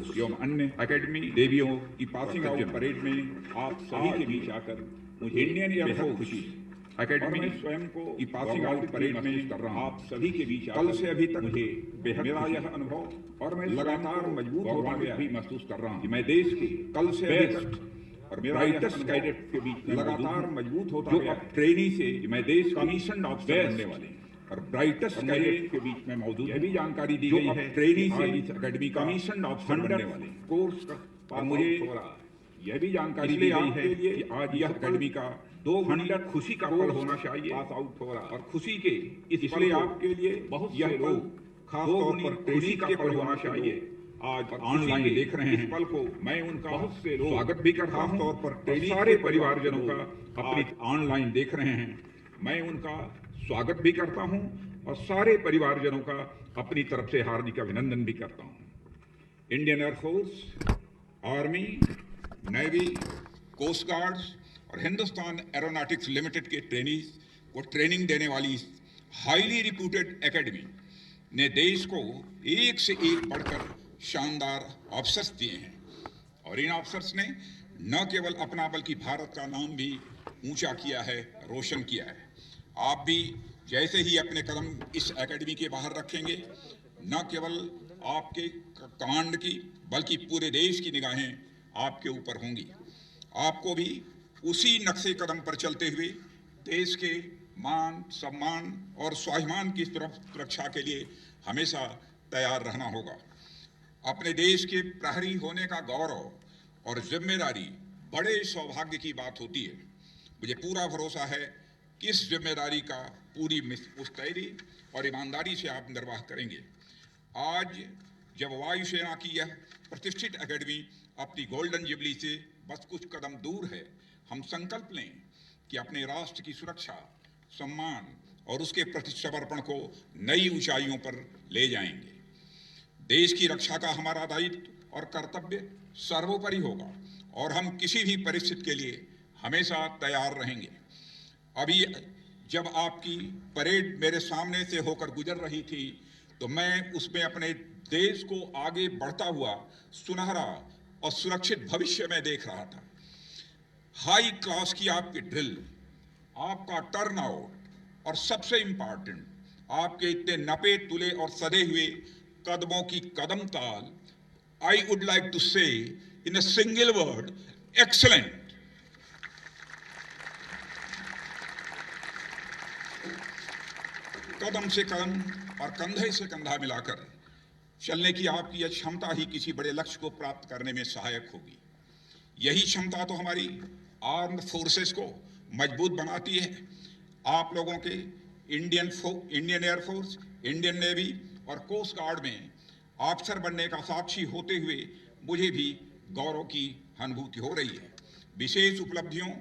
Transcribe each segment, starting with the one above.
Air force एवं अन्य academy देवियों की पासिंग आउट परेड में आप सभी के बीच आकर मुझे इंडियन एयरफोर्स खुशी एकेडमी स्वयं को की पासिंग आउट परेड में कर रहा हूं। आप सभी के बीच कल से अभी तक मुझे बेहद मेरा यह अनुभव और मैं लगातार मजबूत होता गया भी महसूस कर रहा हूं कि मैं देश के कल से अभी तक और ब्राइटेस्ट कैडेट के बीच लगातार मजबूत होता गया ट्रेनी से मैं देश कमीशन ऑफिसर बनने वाले और ब्राइटेस्ट कैडेट के बीच में मौजूद यह भी जानकारी दी गई है ट्रेनी से अकेडमी कमीशन ऑफिसर बनने वाले कोर्स का मुझे यह भी जानकारी दी गई है कि आज यह अकेडमी का 200 खुशी का पल होना चाहिए पास आउट हो रहा और खुशी के इसलिए आपके लिए बहुत यह पल खास तौर पर खुशी का पल होना चाहिए। आज ऑनलाइन देख रहे हैं पल को मैं उनका बहुत से लोग स्वागत भी करता हूं तौर पर सारे परिवारजनों का अपनी ऑनलाइन देख रहे हैं मैं उनका स्वागत भी करता हूं और सारे परिवारजनों का अपनी तरफ से हार्दिक अभिनंदन भी करता हूं। Indian air force, army, navy, coast guards और हिंदुस्तान एरोनॉटिक्स लिमिटेड के ट्रेनीज को ट्रेनिंग देने वाली हाईली रिप्यूटेड एकेडमी ने देश को एक से एक बढ़कर शानदार ऑफिसर्स दिए हैं और इन ऑफिसर्स ने न केवल अपना बल्कि भारत का नाम भी ऊंचा किया है, रोशन किया है। आप भी जैसे ही अपने कदम इस एकेडमी के बाहर रखेंगे, न केवल आपके कमांड की बल्कि पूरे देश की निगाहें आपके ऊपर होंगी। आपको भी उसी नक्शे कदम पर चलते हुए देश के मान, सम्मान और स्वाभिमान की सुरक्षा के लिए हमेशा तैयार रहना होगा। अपने देश के प्रहरी होने का गौरव और जिम्मेदारी बड़े सौभाग्य की बात होती है। मुझे पूरा भरोसा है कि इस जिम्मेदारी का पूरी मुस्तैदी और ईमानदारी से आप निर्वाह करेंगे। आज जब वायुसेना की यह प्रतिष्ठित एकेडमी अपनी गोल्डन जुबली से बस कुछ कदम दूर है, हम संकल्प लें कि अपने राष्ट्र की सुरक्षा, सम्मान और उसके प्रति समर्पण को नई ऊंचाइयों पर ले जाएंगे। देश की रक्षा का हमारा दायित्व और कर्तव्य सर्वोपरि होगा और हम किसी भी परिस्थिति के लिए हमेशा तैयार रहेंगे। अभी जब आपकी परेड मेरे सामने से होकर गुजर रही थी तो मैं उसमें अपने देश को आगे बढ़ता हुआ सुनहरा और सुरक्षित भविष्य में देख रहा था। हाई क्लास की आपकी ड्रिल, आपका टर्नआउट और सबसे इंपॉर्टेंट आपके इतने नपे तुले और सदे हुए कदमों की कदम ताल, आई वुड लाइक टू से इन अ सिंगल वर्ड, एक्सीलेंट। कदम से कदम और कंधे से कंधा मिलाकर चलने की आपकी यह क्षमता ही किसी बड़े लक्ष्य को प्राप्त करने में सहायक होगी। यही क्षमता तो हमारी आर्म्ड फोर्सेस को मजबूत बनाती है। आप लोगों के इंडियन एयरफोर्स, इंडियन नेवी और कोस्ट गार्ड में ऑफिसर बनने का साक्षी होते हुए मुझे भी गौरव की अनुभूति हो रही है। विशेष उपलब्धियों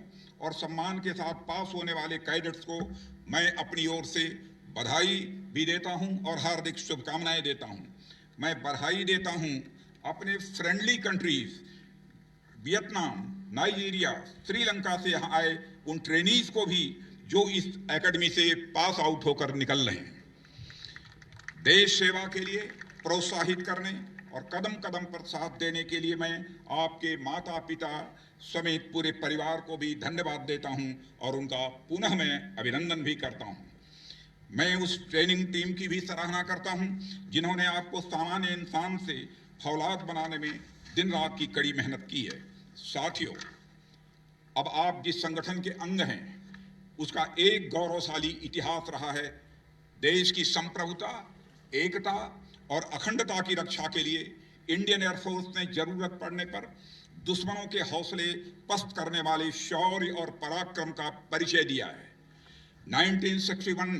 और सम्मान के साथ पास होने वाले कैडेट्स को मैं अपनी ओर से बधाई भी देता हूं और हार्दिक शुभकामनाएं देता हूं। मैं बधाई देता हूं अपने friendly countries Vietnam, Nigeria, Sri Lanka से यहाँ आए उन ट्रेनीज को भी जो इस एकेडमी से पास आउट होकर निकल रहे हैं। देश सेवा के लिए प्रोत्साहित करने और कदम कदम पर साथ देने के लिए मैं आपके माता पिता समेत पूरे परिवार को भी धन्यवाद देता हूं और उनका पुनः मैं अभिनंदन भी करता हूं। मैं उस ट्रेनिंग टीम की भी सराहना करता हूं जिन्होंने आपको सामान्य इंसान से फौलाद बनाने में दिन रात की कड़ी मेहनत की है। साथियों, अब आप जिस संगठन के अंग हैं उसका एक गौरवशाली इतिहास रहा है। देश की संप्रभुता, एकता और अखंडता की रक्षा के लिए इंडियन एयरफोर्स ने जरूरत पड़ने पर दुश्मनों के हौसले पस्त करने वाले शौर्य और पराक्रम का परिचय दिया है। 1961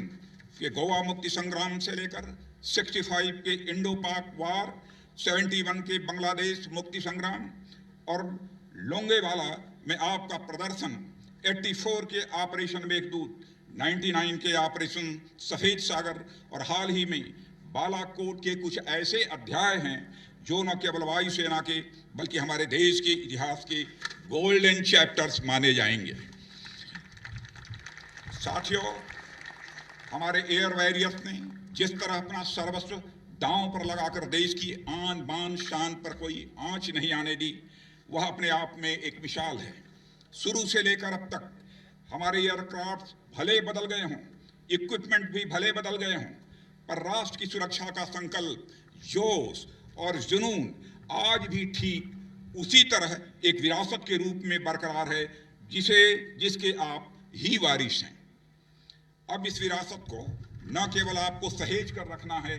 के गोवा मुक्ति संग्राम से लेकर 65 के इंडो पाक वार, 71 के बांग्लादेश मुक्ति संग्राम और लोंगेवाला में आपका प्रदर्शन, 84 के ऑपरेशन मेघदूत, 99 के ऑपरेशन सफेद सागर और हाल ही में बालाकोट के कुछ ऐसे अध्याय हैं जो न केवल वायुसेना के बल्कि हमारे देश के इतिहास के गोल्डन चैप्टर्स माने जाएंगे। साथियों, हमारे एयर वॉरियर्स ने जिस तरह अपना सर्वस्व दांव पर लगाकर देश की आन बान शान पर कोई आंच नहीं आने दी, वह अपने आप में एक मिसाल है। शुरू से लेकर अब तक हमारे एयरक्राफ्ट भले बदल गए हों, इक्विपमेंट भी भले बदल गए हों, पर राष्ट्र की सुरक्षा का संकल्प, जोश और जुनून आज भी ठीक उसी तरह एक विरासत के रूप में बरकरार है जिसके आप ही वारिस हैं। अब इस विरासत को न केवल आपको सहेज कर रखना है,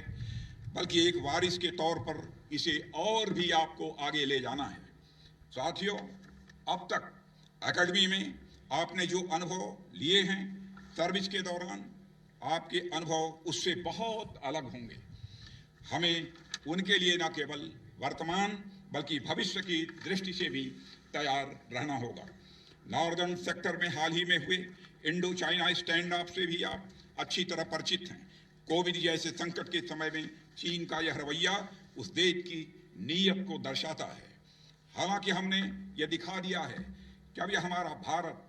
बल्कि एक वारिस के तौर पर इसे और भी आपको आगे ले जाना है। साथियों, अब तक एकेडमी में आपने जो अनुभव लिए हैं, सर्विस के दौरान आपके अनुभव उससे बहुत अलग होंगे। हमें उनके लिए न केवल वर्तमान बल्कि भविष्य की दृष्टि से भी तैयार रहना होगा। नॉर्दर्न सेक्टर में हाल ही में हुए इंडो चाइना स्टैंड ऑफ से भी आप अच्छी तरह परिचित हैं। कोविड जैसे संकट के समय में चीन का यह रवैया उस देश की नीयत को दर्शाता है। हालांकि हमने यह दिखा दिया है कि अब यह हमारा भारत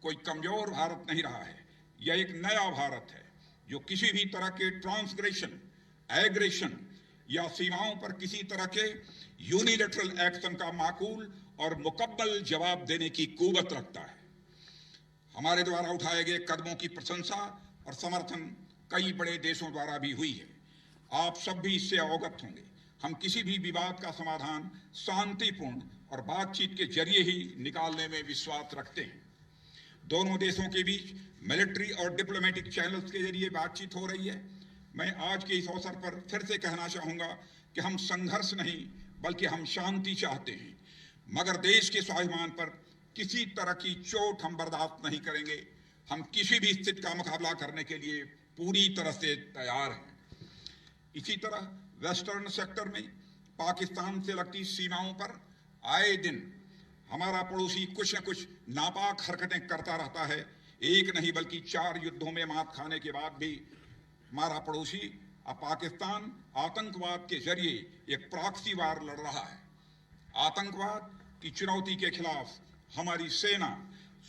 कोई कमजोर भारत नहीं रहा है। यह एक नया भारत है जो किसी भी तरह के ट्रांसग्रेशन, एग्रेशन या सीमाओं पर किसी तरह के यूनिलैटरल एक्शन का माकूल और मुकम्मल जवाब देने की कुव्वत रखता है। हमारे द्वारा उठाए गए कदमों की प्रशंसा और समर्थन कई बड़े देशों द्वारा भी हुई है। आप सब भी इससे अवगत होंगे। हम किसी भी विवाद का समाधान शांतिपूर्ण और बातचीत के जरिए ही निकालने में विश्वास रखते हैं। दोनों देशों के बीच मिलिट्री और डिप्लोमेटिक चैनल्स के जरिए बातचीत हो रही है। मैं आज के इस अवसर पर फिर से कहना चाहूंगा कि हम संघर्ष नहीं बल्कि हम शांति चाहते हैं, मगर देश के स्वाभिमान पर किसी तरह की चोट हम बर्दाश्त नहीं करेंगे। हम किसी भी स्थिति का मुकाबला करने के लिए पूरी तरह से तैयार हैं। इसी तरह वेस्टर्न सेक्टर में पाकिस्तान से लगती सीमाओं पर आए दिन हमारा पड़ोसी कुछ न कुछ नापाक हरकतें करता रहता है। एक नहीं बल्कि 4 युद्धों में मात खाने के बाद भी हमारा पड़ोसी अब पाकिस्तान आतंकवाद के जरिए एक प्रॉक्सी वार लड़ रहा है। आतंकवाद की चुनौती के खिलाफ हमारी सेना,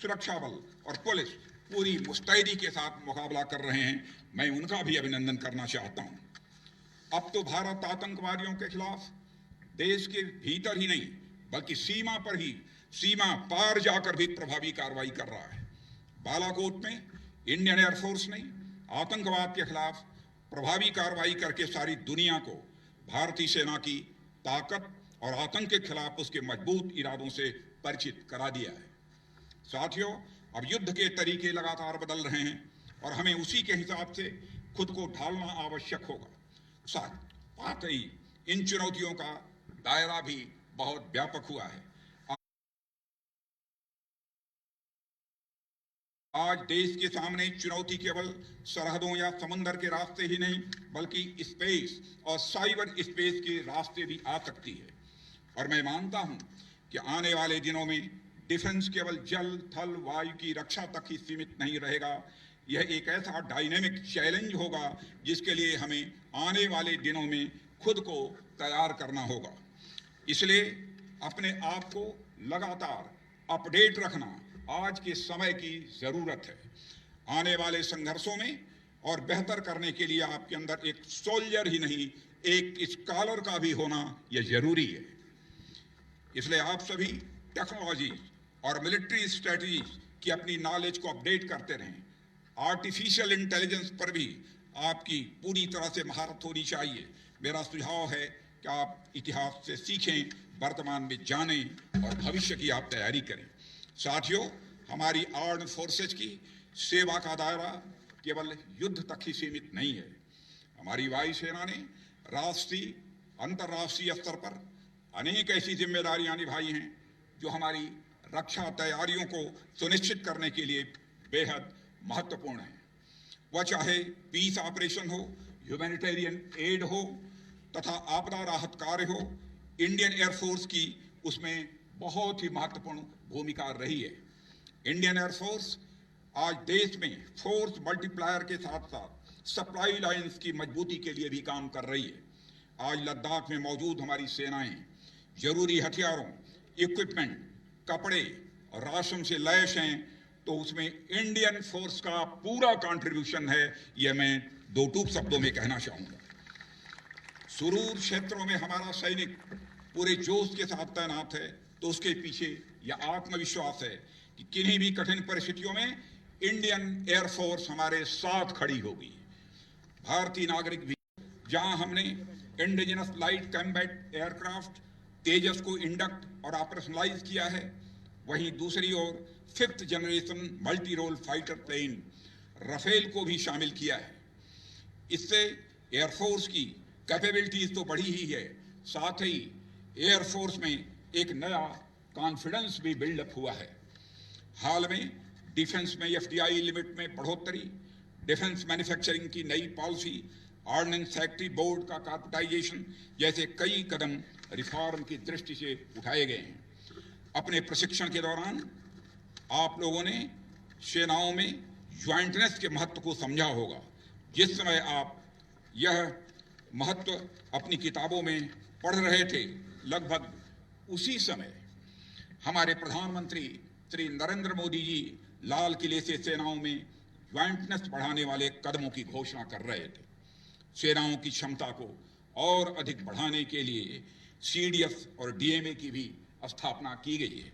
सुरक्षा बल और पुलिस पूरी मुस्तैदी के साथ मुकाबला कर रहे हैं। मैं उनका भी अभिनंदन करना चाहता हूं। अब तो भारत आतंकवादियों के खिलाफ देश के भीतर ही नहीं बल्कि सीमा पर ही, सीमा पार जाकर भी प्रभावी कार्रवाई कर रहा है। बालाकोट में इंडियन एयरफोर्स ने आतंकवाद के खिलाफ प्रभावी कार्रवाई करके सारी दुनिया को भारतीय सेना की ताकत और आतंक के खिलाफ उसके मजबूत इरादों से परिचित करा दिया है। साथियों, अब युद्ध के तरीके लगातार बदल रहे हैं और हमें उसी के हिसाब से खुद को ढालना आवश्यक होगा। साथ ही इन चुनौतियों का दायरा भी बहुत व्यापक हुआ है। आज देश के सामने चुनौती केवल सरहदों या समुद्र के रास्ते ही नहीं बल्कि स्पेस और साइबर स्पेस के रास्ते भी आ सकती है। और मैं मानता हूं कि आने वाले दिनों में डिफेंस केवल जल, थल, वायु की रक्षा तक ही सीमित नहीं रहेगा। यह एक ऐसा डायनेमिक चैलेंज होगा जिसके लिए हमें आने वाले दिनों में खुद को तैयार करना होगा। इसलिए अपने आप को लगातार अपडेट रखना आज के समय की जरूरत है। आने वाले संघर्षों में और बेहतर करने के लिए आपके अंदर एक सोल्जर ही नहीं, एक स्कॉलर का भी होना यह जरूरी है। इसलिए आप सभी टेक्नोलॉजी और मिलिट्री स्ट्रेटजी की अपनी नॉलेज को अपडेट करते रहें। आर्टिफिशियल इंटेलिजेंस पर भी आपकी पूरी तरह से महारत होनी चाहिए। मेरा सुझाव है कि आप इतिहास से सीखें, वर्तमान में जानें और भविष्य की आप तैयारी करें। साथियों, हमारी आर्म्ड फोर्सेज की सेवा का दायरा केवल युद्ध तक ही सीमित नहीं है। हमारी वायुसेना ने राष्ट्रीय, अंतर्राष्ट्रीय स्तर पर अनेक ऐसी जिम्मेदारियां निभाई हैं जो हमारी रक्षा तैयारियों को सुनिश्चित करने के लिए बेहद महत्वपूर्ण है। वह चाहे पीस ऑपरेशन हो, ह्यूमैनिटेरियन एड हो तथा आपदा राहत कार्य हो, इंडियन एयरफोर्स की उसमें बहुत ही महत्वपूर्ण भूमिका रही है। इंडियन एयरफोर्स आज देश में फोर्स मल्टीप्लायर के साथ साथ सप्लाई लाइंस की मजबूती के लिए भी काम कर रही है। आज लद्दाख में मौजूद हमारी सेनाएं जरूरी हथियारों, इक्विपमेंट, कपड़े और राशन से लैस हैं, तो उसमें इंडियन फोर्स का पूरा कंट्रीब्यूशन है। यह मैं 2 टूक शब्दों में कहना चाहूंगा। सुदूर क्षेत्रों में हमारा सैनिक पूरे जोश के साथ तैनात है तो उसके पीछे यह आत्मविश्वास है कि किन्हीं भी कठिन परिस्थितियों में इंडियन एयरफोर्स हमारे साथ खड़ी होगी। भारतीय नागरिक भी, जहां हमने indigenous light combat aircraft Tejas को इंडक्ट और ऑपरेशनलाइज किया है, वहीं दूसरी ओर 5th generation multi role fighter plane Rafale को भी शामिल किया है। इससे एयरफोर्स की कैपेबिलिटीज तो बढ़ी ही है, साथ ही एयरफोर्स में एक नया कॉन्फिडेंस भी बिल्डअप हुआ है। हाल में डिफेंस में एफडीआई लिमिट में बढ़ोतरी, डिफेंस मैन्युफैक्चरिंग की नई पॉलिसी, ऑर्डिनेंस फैक्ट्री बोर्ड का कॉर्पोरेटाइजेशन जैसे कई कदम रिफॉर्म की दृष्टि से उठाए गए हैं। अपने प्रशिक्षण के दौरान आप लोगों ने सेनाओं में ज्वाइंटनेस के महत्व को समझा होगा। जिस समय आप यह महत्व अपनी किताबों में पढ़ रहे थे, लगभग उसी समय हमारे प्रधानमंत्री श्री नरेंद्र मोदी जी लाल किले से सेनाओं में ज्वाइंटनेस बढ़ाने वाले कदमों की घोषणा कर रहे थे। सेनाओं की क्षमता को और अधिक बढ़ाने के लिए सीडीएस और डीएमए की भी स्थापना की गई है।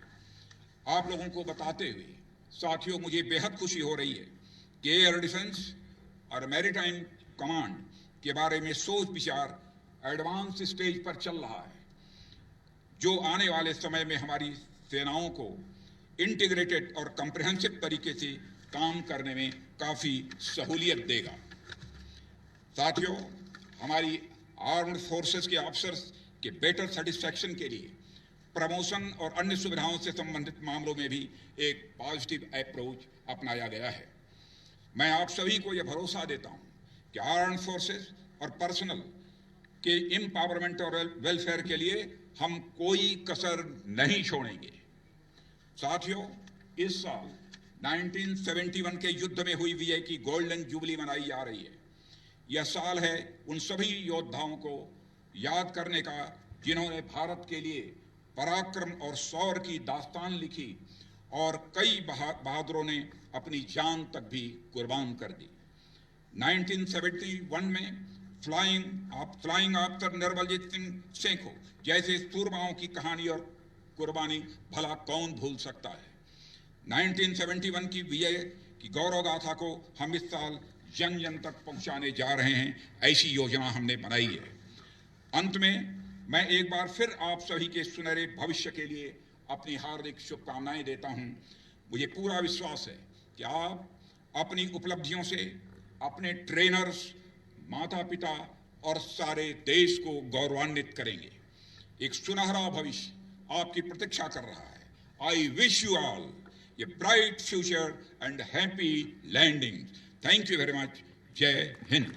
आप लोगों को बताते हुए साथियों, मुझे बेहद खुशी हो रही है कि एयर डिफेंस और मैरीटाइम कमांड के बारे में सोच विचार एडवांस स्टेज पर चल रहा है, जो आने वाले समय में हमारी सेनाओं को इंटीग्रेटेड और कॉम्प्रिहेंसिव तरीके से काम करने में काफी सहूलियत देगा। साथियों, हमारी आर्म्ड फोर्सेस के ऑफिसर्स के बेटर सेटिस्फैक्शन के लिए प्रमोशन और अन्य सुविधाओं से संबंधित मामलों में भी एक पॉजिटिव अप्रोच अपनाया गया है। मैं आप सभी को यह भरोसा देता हूं कि आर्म्ड फोर्सेस और पर्सनल के एम्पावरमेंट और वेलफेयर के लिए हम कोई कसर नहीं छोड़ेंगे। साथियों, इस साल 1971 के युद्ध में हुई विजय की गोल्डन जुबली मनाई जा रही है। यह साल है उन सभी योद्धाओं को याद करने का जिन्होंने भारत के लिए पराक्रम और शौर्य की दास्तान लिखी और कई बहादुरों ने अपनी जान तक भी कुर्बान कर दी। 1971 में फ्लाइंग आफ्टर निर्मलजीत सिंह सेखों जैसे सूरमाओं की कहानी और कुर्बानी भला कौन भूल सकता है। 1971 की विजय की गौरव गाथा को हम इस साल जन जन तक पहुंचाने जा रहे हैं, ऐसी योजना हमने बनाई है। अंत में मैं एक बार फिर आप सभी के सुनहरे भविष्य के लिए अपनी हार्दिक शुभकामनाएं देता हूं। मुझे पूरा विश्वास है कि आप अपनी उपलब्धियों से अपने ट्रेनर्स, माता पिता और सारे देश को गौरवान्वित करेंगे। एक सुनहरा भविष्य आपकी प्रतीक्षा कर रहा है। I wish you all a bright future and happy landing. Thank you very much. जय हिंद।